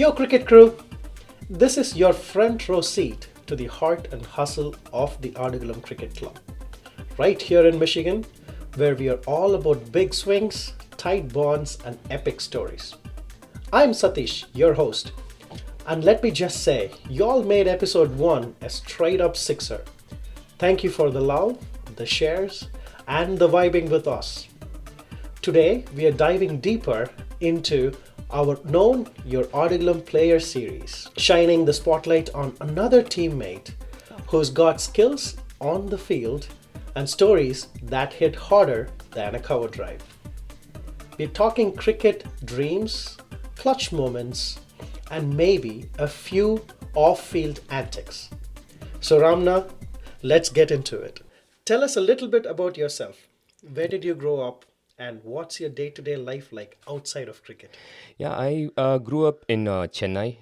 Yo, cricket crew! This is your front row seat to the heart and hustle of the Aadukalam Cricket Club. Right here in Michigan, where we are all about big swings, tight bonds, and epic stories. I'm Satish, your host. And let me just say, y'all made episode 1 a straight up sixer. Thank you for the love, the shares, and the vibing with us. Today, we are diving deeper into our known Your Aadukalam Player series, shining the spotlight on another teammate who's got skills on the field and stories that hit harder than a cover drive. We're talking cricket dreams, clutch moments, and maybe a few off field antics. So, Ramna, let's get into it. Tell us a little bit about yourself. Where did you grow up? And what's your day-to-day life like outside of cricket? Yeah, I grew up in Chennai.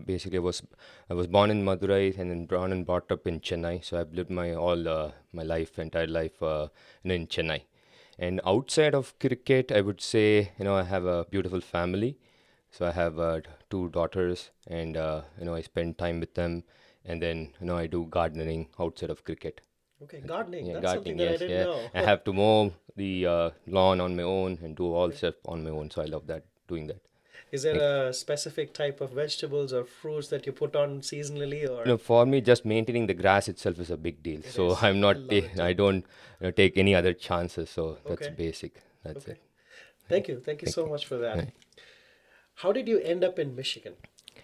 Basically, I was born in Madurai and then born and brought up in Chennai. So I've lived my all my life, entire life, in Chennai. And outside of cricket, I would say I have a beautiful family. So I have two daughters, and I spend time with them. And then I do gardening outside of cricket. Okay, gardening. Yeah, That's something gardening. that I Yes, didn't yeah. know. I have to mow the lawn on my own and do all Okay. stuff on my own. So I love that doing that. Is there Thank you. a specific type of vegetables or fruits that you put on seasonally or For me, just maintaining the grass itself is a big deal. it So is? I'm I not, love it I too. don't take any other chances. So that's Okay. basic. That's Okay. it. Thank you. Thank you Thank so you. much for that. Right. How did you end up in Michigan?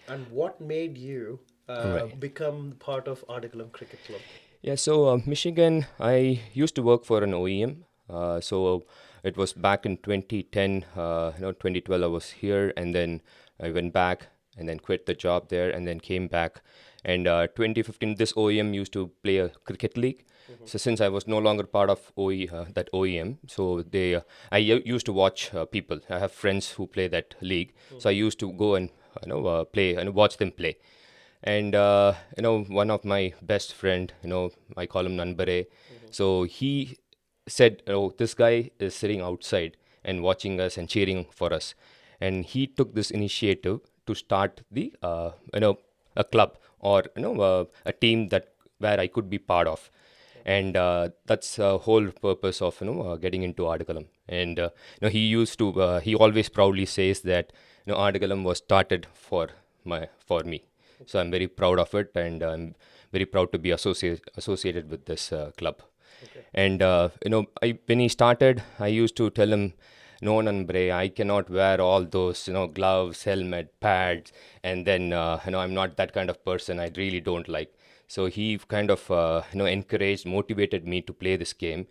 And what made you Right. become part of Aadukalam Cricket Club? Yeah, so Michigan, I used to work for an OEM. So it was back in 2010, 2012, I was here, and then I went back and then quit the job there and then came back. And 2015, this OEM used to play a cricket league. Hmm. So since I was no longer part of that OEM, so I used to watch people. I have friends who play that league, so I Hmm. used to go and play and watch them play. And one of my best friend, I call him Nanbare. Hmm. So he said, "Oh, this guy is sitting outside and watching us and cheering for us," and he took this initiative to start the a club or a team that where I could be part of. And that's the whole purpose of getting into Aadukalam. And he always proudly says that Aadukalam was started for me. So I'm very proud of it, and I'm very proud to be associated with this club. Okay. And when he started, I used to tell him, "No, Nanbre, I cannot wear all those gloves, helmet, pads, and then I'm not that kind of person. I really don't like." So he kind of encouraged, motivated me to play this game.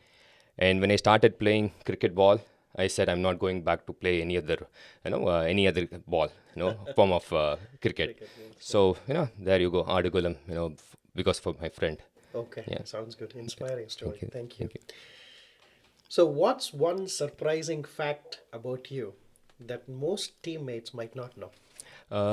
And when I started playing cricket ball, I said I'm not going back to play any other ball, form of cricket. Cricket games. Yeah. So there you go, Aadukalam, because for my friend. Okay. Yeah. Sounds good. Okay. Inspiring Thank story. you. Thank you. Thank you. So, what's one surprising fact about you that most teammates might not know?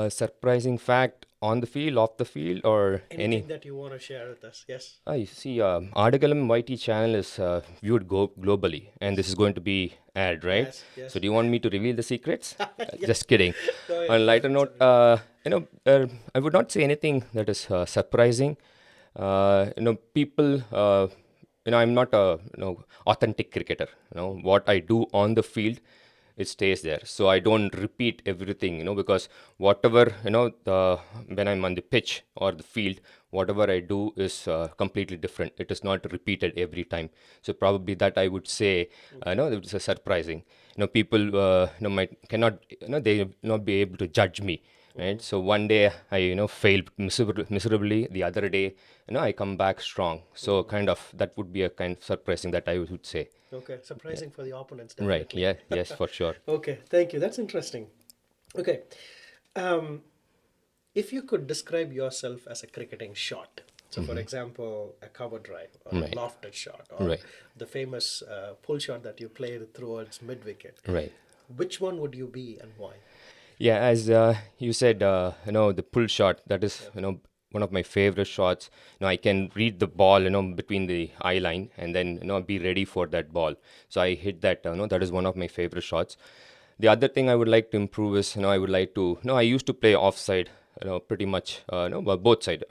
Surprising fact on the field, off the field, or Anything any. that you want to share with us? Yes. I see. Aadukalam YT channel is viewed globally, and this Yes. is going to be aired, right? Yes. So, Yes. do you want me to reveal the secrets? Yeah. Just kidding. Go On ahead. a Go lighter ahead. note, Sorry. I would not say anything that is surprising. People. I'm not a authentic cricketer. What I do on the field, it stays there. So I don't repeat everything. Because whatever when I'm on the pitch or the field, whatever I do is completely different. It is not repeated every time. So probably that I would say, it's a surprising. People might cannot they not be able to judge me, right? Mhm. So one day I failed miserably. The other day I come back strong. So Mhm. kind of that would be a kind of surprising that I would say. Okay. Yeah. Surprising for the opponents, Right. definitely. Yeah. Yes, for sure. Okay. Thank you. That's interesting. Okay. Um, if you could describe yourself as a cricketing shot, so for Hmm. example, a cover drive or a Right. lofted shot or Right. the famous pull shot that you played towards mid wicket, Right. which one would you be and why? Yeah, as you said, the pull shot, that is, Yeah. one of my favorite shots. I can read the ball, between the eye line and then, be ready for that ball. So I hit that, that is one of my favorite shots. The other thing I would like to improve is, I would like to, I used to play offside, pretty much, both side.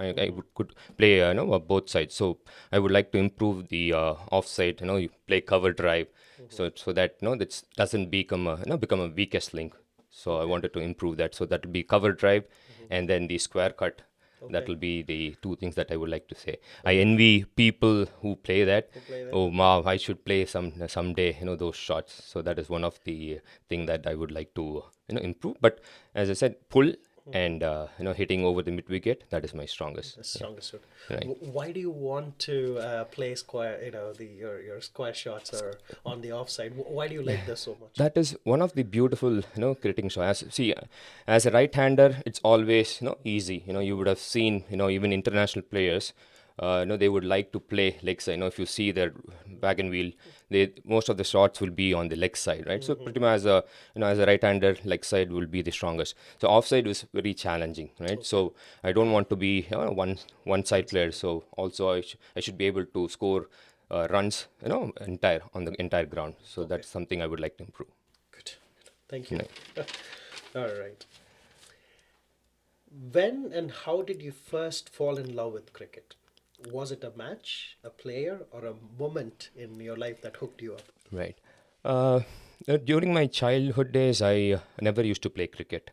Could play, both sides. So I would like to improve the offside. You play cover drive, so that that doesn't become a, become a weakest link. So I Okay. wanted to improve that. So that will be cover drive, and then the square cut. That Okay. will be the two things that I would like to say. I Okay. envy people who play that. Who play that? Oh, Okay. wow! I should play someday. Those shots. So that is one of the thing that I would like to improve. But as I said, pull and hitting over the mid wicket. That is my strongest. The Yeah. strongest suit. Right. Why do you want to play square? Your square shots are on the offside. Why do you like this so much? That is one of the beautiful, cricketing show. As a right-hander, it's always, easy. You would have seen, even international players, they would like to play leg side. If you see their wagon wheel, most of the shots will be on the leg side, right? So pretty much as a right-hander, leg side will be the strongest. So offside is very challenging, right? So I don't want to be one side player. So also I should be able to score runs, entire on the entire ground. So Okay. that's something I would like to improve. Good. Thank you. Right. All right. When and how did you first fall in love with cricket? Was it a match, a player, or a moment in your life that hooked you up? Right. Uh, During my childhood days, I never used to play cricket.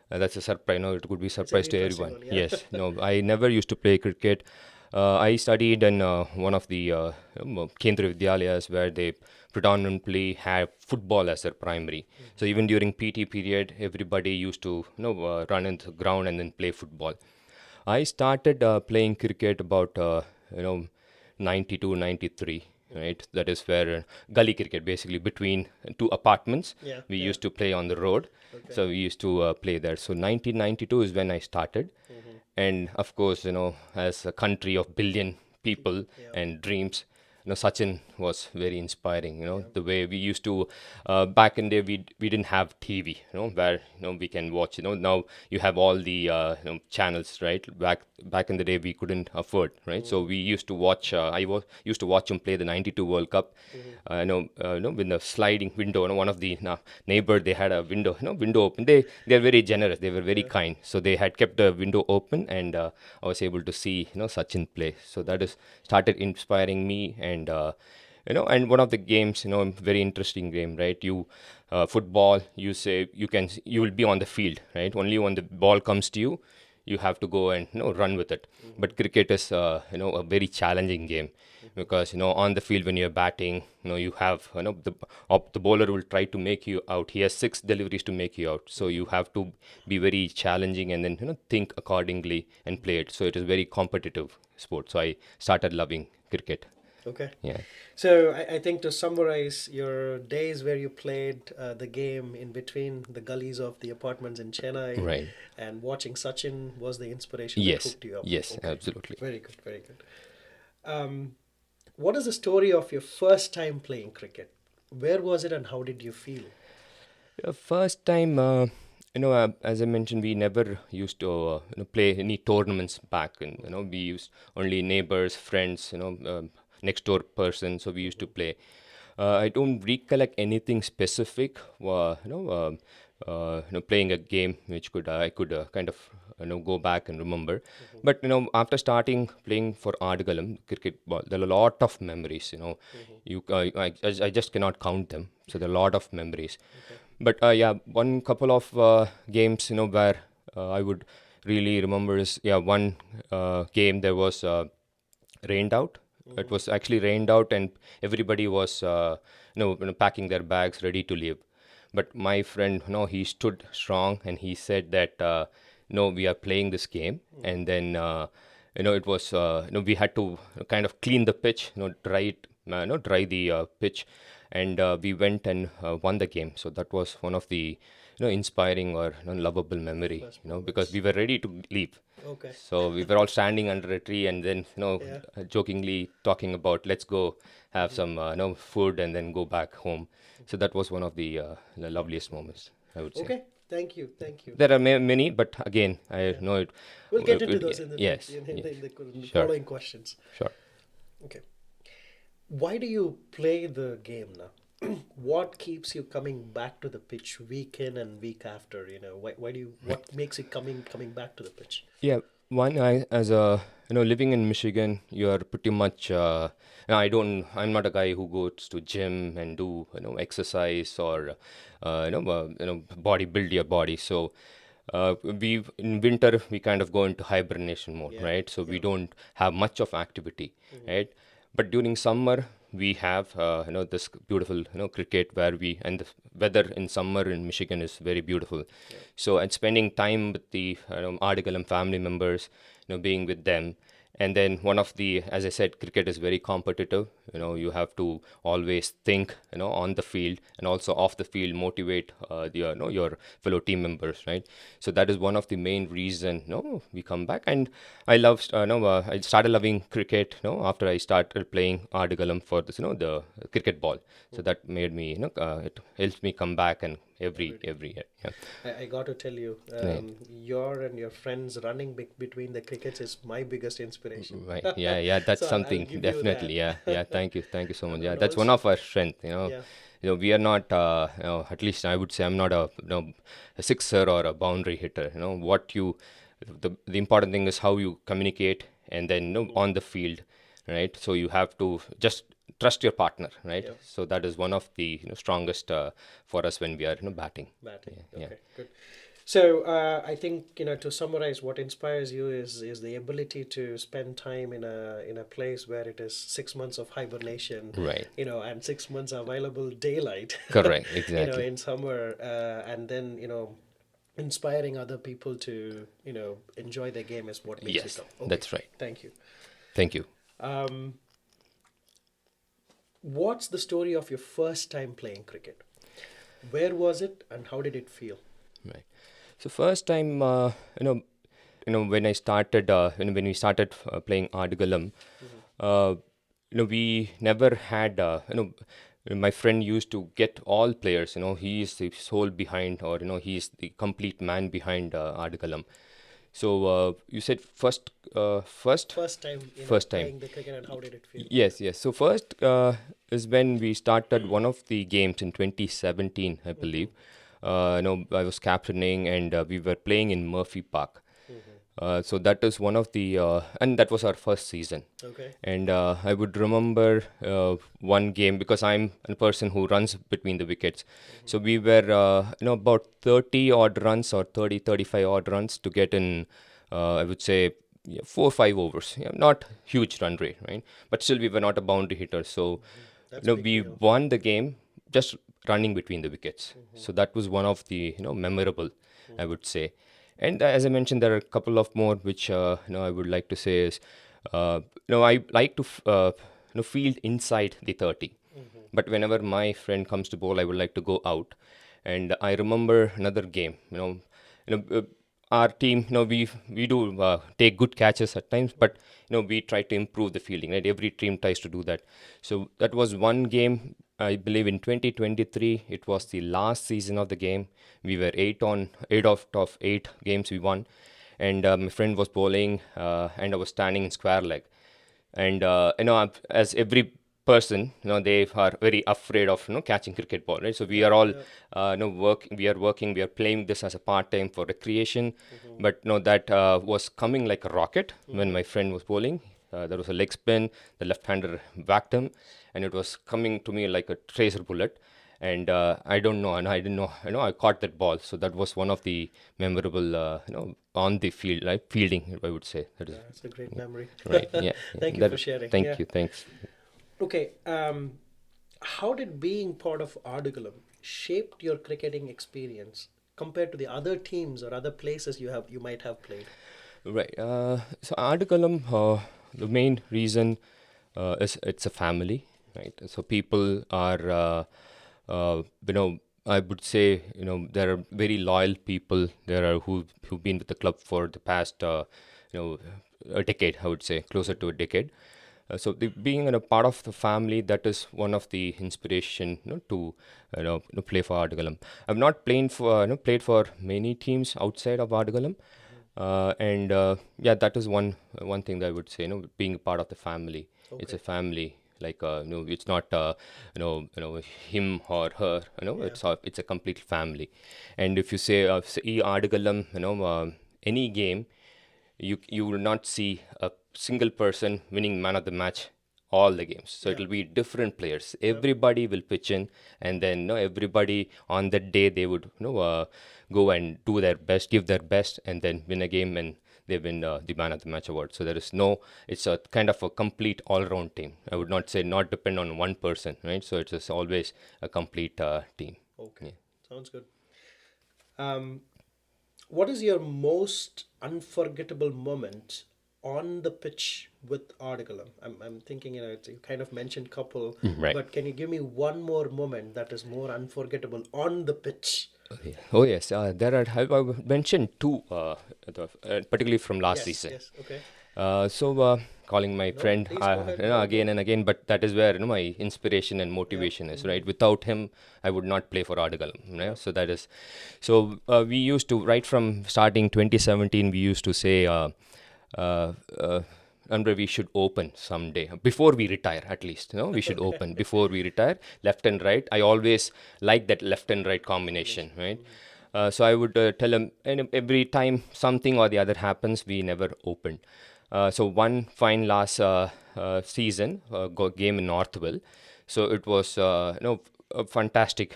That's a surprise. No, it could be a It's an surprise to interesting everyone. one, yeah. Yes. No, I never used to play cricket. I studied in one of the Kendriya Vidyalayas where they predominantly have football as their primary. So even during PT period, everybody used to run into the ground and then play football. I started playing cricket about you know 92, 93, right? That is where gully cricket, basically between two apartments. Yeah, We yeah. used to play on the road, Okay. so we used to play there. So 1992 is when I started, and of course, as a country of billion people Yeah, and dreams, Sachin was very inspiring. yeah. The way we used to, back in the day, we didn't have TV, where we can watch. Now you have all the channels, right? Back in the day, we couldn't afford, right? So we used to watch. Used to watch him play the '92 World Cup. With the sliding window. One of the neighbor, they had a window, window open. They're very generous. They were very Yeah. kind. So they had kept the window open, and I was able to see Sachin play. So that is started inspiring me, and one of the games, very interesting game, right? Football, you say you will be on the field, right? Only when the ball comes to you, you have to go and run with it. But cricket is a very challenging game, because on the field when you're batting, you have the bowler will try to make you out. He has six deliveries to make you out, so you have to be very challenging, and then think accordingly and play it. So it is very competitive sport. So I started loving cricket. Okay. Yeah. So I think to summarize, your days where you played the game in between the gullies of the apartments in Chennai Right. and watching Sachin was the inspiration that Yes. hooked you up. Yes. Okay. Absolutely. Very good, very good. What is the story of your first time playing cricket? Where was it and how did you feel? First time, as I mentioned, we never used to play any tournaments back, and we used only neighbors, friends, next door person. So we used to play. I don't recollect anything specific. Playing a game which could I could kind of go back and remember. But after starting playing for Aadukalam cricket ball, there are a lot of memories. I just cannot count them. So there are a lot of memories. Okay. But yeah, one couple of games, where I would really remember is, yeah, one game there was rained out. It was actually rained out, and everybody was packing their bags, ready to leave. But my friend, he stood strong, and he said that no, we are playing this game, and then it was we had to kind of clean the pitch, dry the pitch, and we went and won the game. So that was one of the inspiring or lovable memory, First because moments. we were ready to leave. Okay. So we were all standing under a tree, and then Yeah. jokingly talking about, let's go have some food and then go back home. So that was one of the loveliest moments, I would say. Okay. Thank you. Thank you. There are many, but again, I Yeah. know it. We'll get into those in the Yes, in yes, the sure, following questions. sure. Okay. Why do you play the game now? What keeps you coming back to the pitch week in and week after? Why do you, what makes you coming back to the pitch? Yeah, one I as a living in Michigan, you are pretty much. I'm not a guy who goes to gym and do exercise or body build your body. So we in winter we kind of go into hibernation mode, Yeah, right? So we yeah. don't have much of activity, right? But during summer we have this beautiful cricket where we and the weather in summer in Michigan is very beautiful. Yeah. So and spending time with the Aadukalam family members, being with them. And then one of the, as I said, cricket is very competitive. You have to always think, on the field and also off the field, motivate your fellow team members, right? So that is one of the main reason, we come back. And I started loving cricket, after I started playing Aadukalam for this, the cricket ball. So that made me, it helps me come back and Every time. every year. Yeah. I got to tell you, Right. your and your friends running between the crickets is my biggest inspiration. Right. Yeah. Yeah. That's So I'll something give you definitely. that. Yeah. Yeah. Thank you. Thank you so much. Yeah. And That's one also, of our strength. yeah, We are not. At least I would say I'm not a sixer or a boundary hitter. The important thing is how you communicate and then on the field, right? So you have to just trust your partner, right? yeah, So that is one of the strongest for us when we are batting. batting. Yeah. Yeah. Okay, good. So I think to summarize, what inspires you is the ability to spend time in a place where it is 6 months of hibernation, Right. and 6 months available daylight, Correct. Exactly. in summer, and then inspiring other people to enjoy the game is what makes you Yes. come. Okay, That's right. thank you. Thank you. Um, what's the story of your first time playing cricket? Where was it, and how did it feel? Right. So first time, when I started, when we started playing Aadukalam, uh, we never had, my friend used to get all players. He is the soul behind, or he is the complete man behind Aadukalam. So you said First time, first time. playing the cricket, and how did it feel? Yes, yes. So first is when we started one of the games in 2017, I believe. I was captaining and we were playing in Murphy Park. So that is one of the, and that was our first season. Okay. And I would remember one game because I'm a person who runs between the wickets. So we were, about 30 odd runs or 35 odd runs to get in, I would say, yeah, 4 or 5 overs. Yeah, not huge run rate, right? But still, we were not a boundary hitter. So, That's big we deal. won the game just running between the wickets. So that was one of the, memorable, I would say. And as I mentioned, there are a couple of more which I would like to say is, I like to field inside the 30. But whenever my friend comes to bowl, I would like to go out. And I remember another game. Our team, we do take good catches at times, but we try to improve the fielding. Right, every team tries to do that. So that was one game. I believe in 2023, it was the last season of the game. We were eight out of 8 games we won, and my friend was bowling, and I was standing in square leg. And as every person, they are very afraid of catching cricket ball, right? So we Yeah, are all yeah. we are playing this as a part time for recreation. But that was coming like a rocket when my friend was bowling. There was a leg spin, the left hander whacked him, and it was coming to me like a tracer bullet. And I don't know, and I didn't know, I caught that ball. So that was one of the memorable, on the field, like fielding, I would say. That is That's a great memory. right. Yeah, yeah. Thank you for That. sharing. Yeah. Thank you. Thanks. Okay. How did being part of Aadukalam shaped your cricketing experience compared to the other teams or other places you might have played? Right. So Aadukalam, the main reason is it's a family, right? So people are, I would say, there are very loyal people. There are who've been with the club for the past, you know, a decade. I would say closer to a decade. So being a part of the family, that is one of the inspiration, to play for Aadukalam. I've not played for many teams outside of Aadukalam, and yeah, that is one thing that I would say. Being a part of the family, it's Okay. a family. Like it's not him or her. Yeah. It's a complete family. And if you say Aadukalam, any game, you will not see a single person winning man of the match all the games. So Yeah. it'll be different players. Yeah. Everybody will pitch in, and then everybody on that day they would go and do their best, give their best, and then win a game, and they win the man of the match award. So there is no, it's a kind of a complete all-round team. I would not say not depend on one person, right? So it's just always a complete team. Okay. Yeah. Sounds good. Um, what is your most unforgettable moment on the pitch with Aadukalam? I'm thinking, you kind of mentioned couple, Right. but can you give me one more moment that is more unforgettable on the pitch? Yeah. Oh yes, there are. I mentioned two, particularly from last Yes, season. yes, okay. Calling my No, friend, please go ahead, go ahead, go again ahead. and again. But that is where my inspiration and Yeah. motivation is. Right, without him, I would not play for Aadukalam. Yeah. So that is. So we used to, right from starting 2017. We used to say, uh, uh, Andre, we should open someday before we retire. At least, we should open before we retire. Left and right. I always like that left and right combination. Right. So I would tell him, and every time something or the other happens, we never opened. So one fine last season game in Northville. So it was a fantastic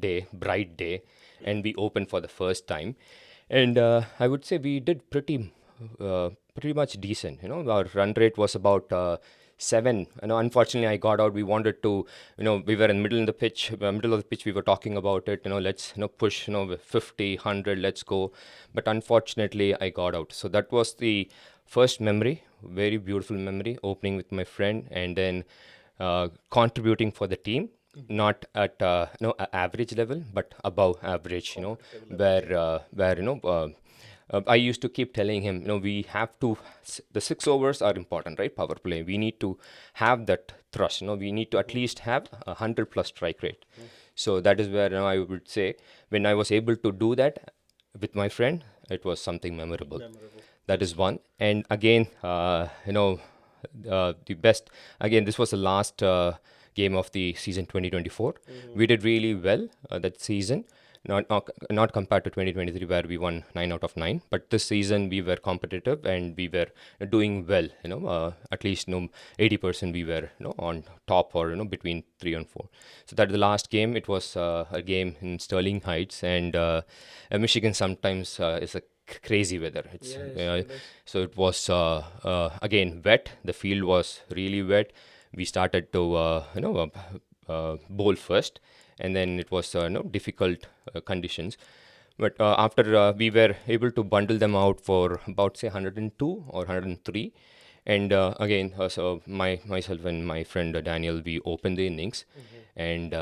day, bright day, and we opened for the first time, and I would say we did pretty much decent. Our run rate was about 7. Unfortunately, I got out. We wanted to, we were in middle of the pitch. We were talking about it. Let's push, 50, 100. Let's go. But unfortunately, I got out. So that was the first memory, very beautiful memory, opening with my friend, and then contributing for the team. Not at average level, but above average. Where I used to keep telling him, we have to, the 6 overs are important, right? Power play. We need to have that thrust, we need to at least have 100 plus strike rate. So that is where I would say when I was able to do that with my friend, it was something memorable. Memorable. That is one. And again, the best, again, this was the last game of the season 2024. We did really well that season. Not compared to 2023 where we won 9 out of 9, but this season we were competitive and we were doing well. At least 80% we were on top, or between 3 and 4. So that the last game, it was a game in Sterling Heights, and Michigan sometimes is a crazy weather. It's Yes, it is. So it was again wet. The field was really wet. We started to bowl first, and then it was difficult conditions. But after we were able to bundle them out for about say 102 or 103, and again, so myself and my friend Daniel, we opened the innings, and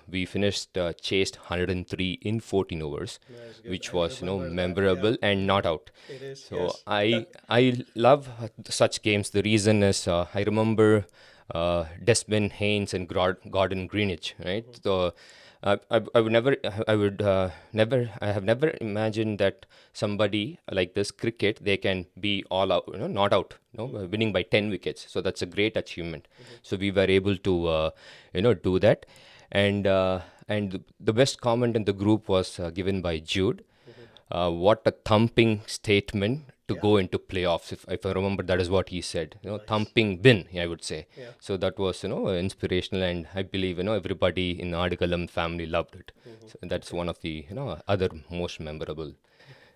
we finished chased 103 in 14 overs, That's good. which I was remember that. memorable and not out. It is. So Yes. I love such games. The reason is I remember Desmond Haynes and Gordon Greenwich, right? So I would never, I would never, I have never imagined that somebody like this cricket, they can be all out, not out, winning by 10 wickets. So that's a great achievement. So we were able to, do that. And the best comment in the group was given by Jude. What a thumping statement to Yeah. go into playoffs. If I remember, that is what he said. Nice. Thumping win, I would say. Yeah. So that was inspirational, and I believe everybody in the Aadukalam family loved it. So that's one of the other most memorable,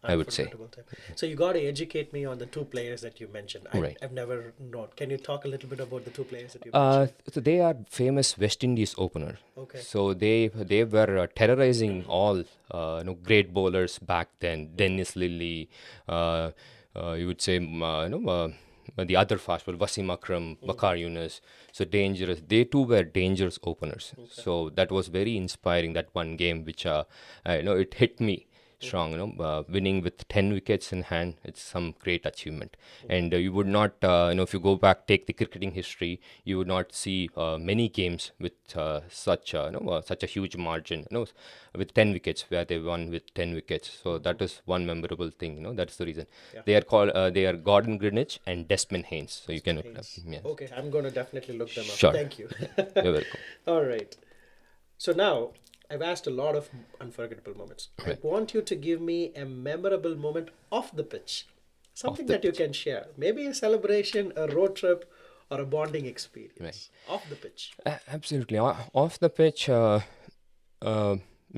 I would say. Unforgettable time. So you got to educate me on the two players that you mentioned. Right. I've never known. Can you talk a little bit about the two players that you Uh, mentioned? so they are famous West Indies opener. Okay. So they were terrorizing all great bowlers back then. Dennis Lilly, you would say the other fast bowler Wasim Akram, Bakar Yunus. So dangerous. They too were dangerous openers. So that was very inspiring. That one game, which it hit me. strong. Winning with 10 wickets in hand, it's some great achievement. And you would not, if you go back, take the cricketing history, you would not see many games with such a huge margin. With 10 wickets, where they won with 10 wickets. So that is one memorable thing. That's the reason. Yeah. They are Gordon Greenwich and Desmond Haynes. So you can look it up. Haynes. Yes. Okay, I'm going to definitely look them up. Sure. Thank you. You're welcome. All right. So now I've asked a lot of unforgettable moments. Right. I want you to give me a memorable moment off the pitch, something the that you can share. Maybe a celebration, a road trip, or a bonding experience off the pitch. Absolutely. Off the pitch,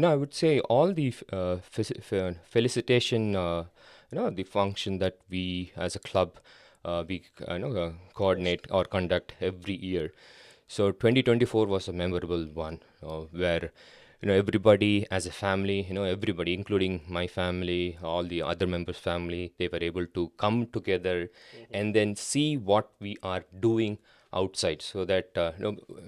I would say all the felicitation, the function that we as a club, we coordinate or conduct every year. So 2024 was a memorable one, where everybody as a family, everybody, including my family, all the other members' family, they were able to come together and then see what we are doing outside. So that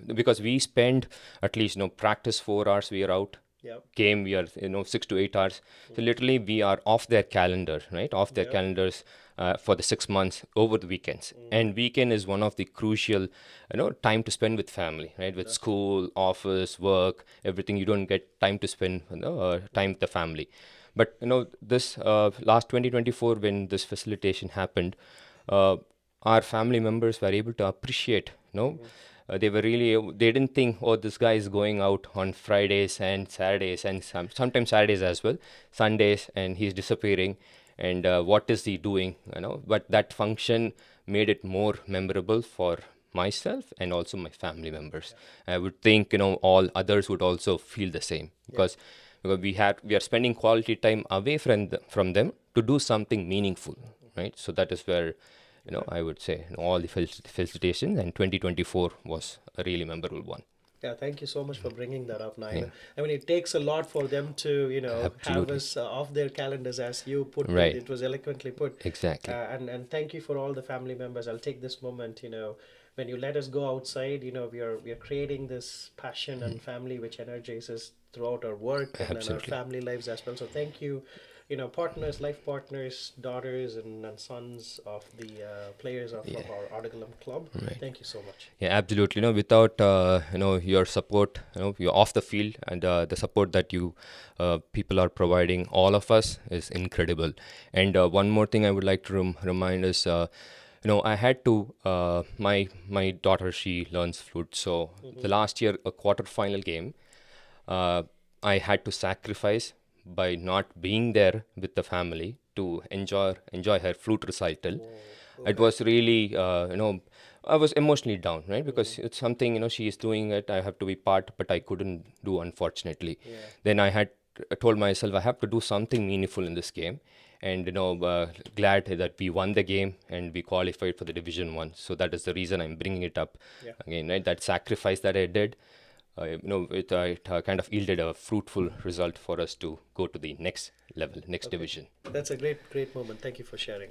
because we spend at least practice 4 hours, we are out. Yep. Game we are 6 to 8 hours. So literally we are off their calendar, right? Off their calendars for the 6 months over the weekends. And weekend is one of the crucial time to spend with family, right? With school, office, work, everything, you don't get time to spend time with the family. But this last 2024, when this facilitation happened, our family members were able to appreciate they didn't think, oh, this guy is going out on Fridays and Saturdays and sometimes Saturdays as well, Sundays, and he's disappearing. And what is he doing? But that function made it more memorable for myself and also my family members. I would think all others would also feel the same because we are spending quality time away from them to do something meaningful, right? So that is where I would say all the felicitations, and 2024 was a really memorable one. Yeah, thank you so much for bringing that up, Naina. I mean, it takes a lot for them to, have Absolutely. us off their calendars, as you put Right. it. It was eloquently put. Exactly. And thank you for all the family members. I'll take this moment, when you let us go outside, we are creating this passion and family which energizes us throughout our work and then our Absolutely. family lives as well. So thank you, partners, life partners, daughters and sons of the players of our Aadukalam club. Right. Thank you so much. Yeah, absolutely. Without your support, you're off the field, and the support that you people are providing all of us is incredible. And one more thing I would like to remind is, I had to my daughter, she learns flute, so the last year a quarter-final game, I had to sacrifice by not being there with the family to enjoy her flute recital. It was really I was emotionally down, right? Because it's something she is doing it. I have to be part, but I couldn't do, unfortunately. Then I told myself I have to do something meaningful in this game, and glad that we won the game and we qualified for the Division 1. So that is the reason I'm bringing it up again, right? That sacrifice that I did, it kind of yielded a fruitful result for us to go to the next level, next division. That's a great moment. Thank you for sharing.